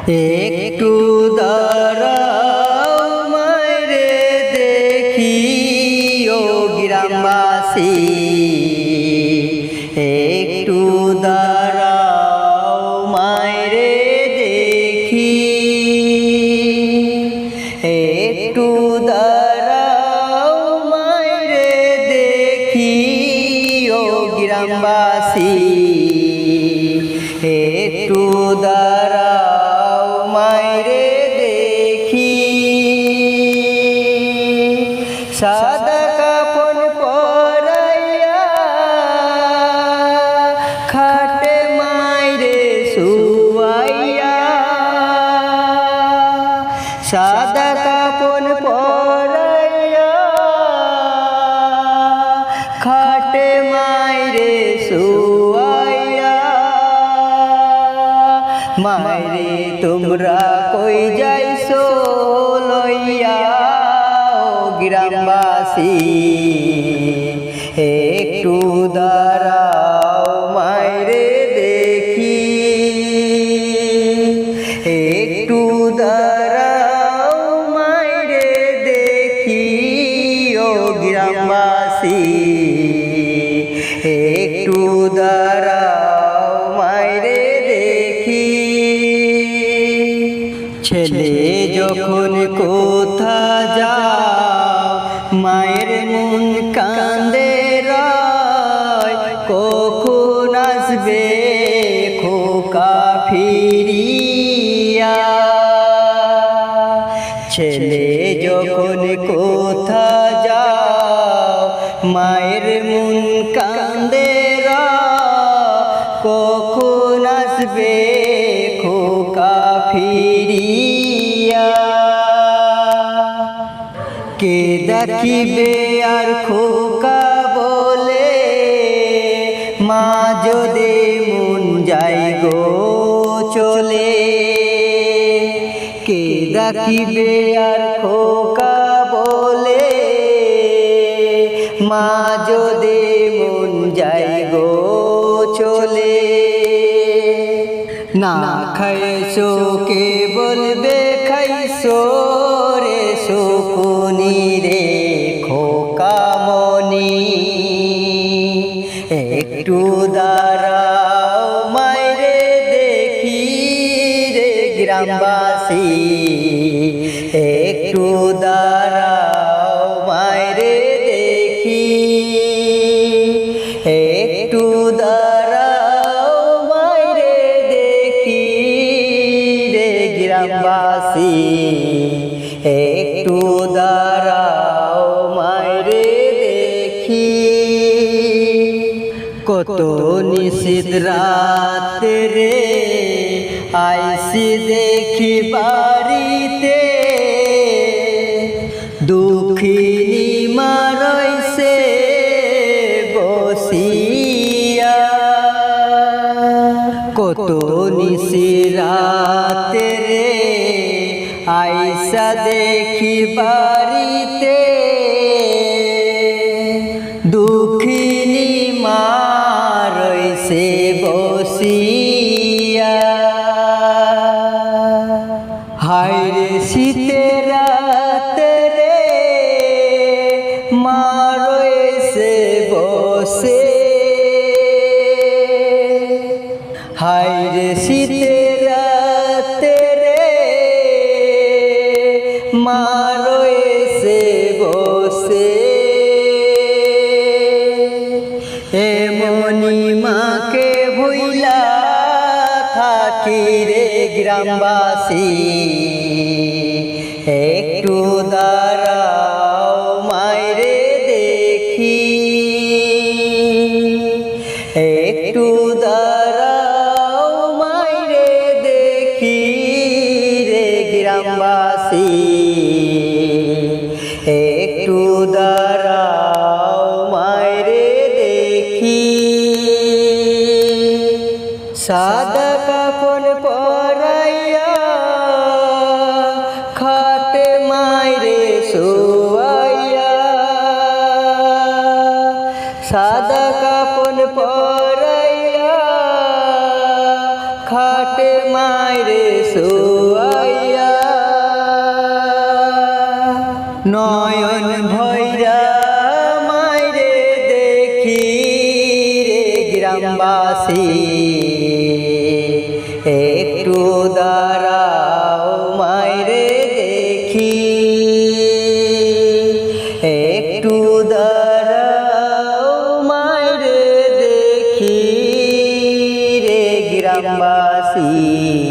একটু দাঁড়াও মায়রে দেখি ও গ্রামবাসী, একটু দাঁড়াও মায়রে দেখি, একটু দাঁড়াও মায়রে দেখি ও গ্রামবাসী, একটু দাঁড়াও মায়রে দেখি। সাদা কাপড় পরাইয়া খাটে মায়রে শুয়াইয়া, সাদা কাপড় পরাইয়া খাটে মায়রে শুয়াইয়া। মায়রে তোমরা কই যাইছো লইয়া ও গ্রামবাসী, একটু দাঁড়াও মায়রে দেখি, একটু দাঁড়াও মায়রে দেখি ও গ্রামবাসী, একটু দাঁড়াও মায়রে দেখি। ছেলে যখন কোথা যাও মায়ের মন কান্দে রয়, কখন আসবে খোকা ফিরিয়া। ছেলে যখন কোথা যাও মায়ের মন কান্দে রয়, কখন আসবে খোকা ফিরিয়া। কে দেখিবে আর খোকা বলে মা যদি মন যাই গো চলে, কে দেখিবে আর খোকা বলে মা যদি মন যাই গো চলে। না খাইছো কে বলবে খাইছো রে শকুনি রে খোকা মনি, একটু দাঁড়াও মায়রে দেখি রে গ্রামবাসী, একটু দাঁড়াও মায়রে দেখি, একটু দাঁড়াও মায়রে দেখি রে গ্রামবাসী, একটু দাঁড়াও মায়রে দেখি। কত নিশীথ রাতে রে আইসি দেখি বাড়িতে, দুঃখিনী মা রইছে বসিয়া। কত নিশি রাতে রে আইসা দেখি বাড়িতে, দুঃখিনী মা রইছে বসিয়া। হায়রে শীতের রাতে রে মা রইছে বসে, হায়রে শীতের রাতে রে মা রইছে বসে। এমনি মাকে ভুইলা থাকি রে গ্রামবাসী, একটু দাঁড়াও মায়রে দেখি, একটু দাঁড়াও মায়রে দেখি রে গ্রামবাসী, একটু দাঁড়াও মায়রে দেখি। সাদা কাপড় পরাইয়া খাটে মায়রে শুয়াইয়া, সাদা কাপড় পরাইয়া খাটে মায়রে গ্রামবাসী একটু দাঁড়াও মাইরে দেখি, একটু দাঁড়াও মাইরে দেখি রে গ্রামবাসী।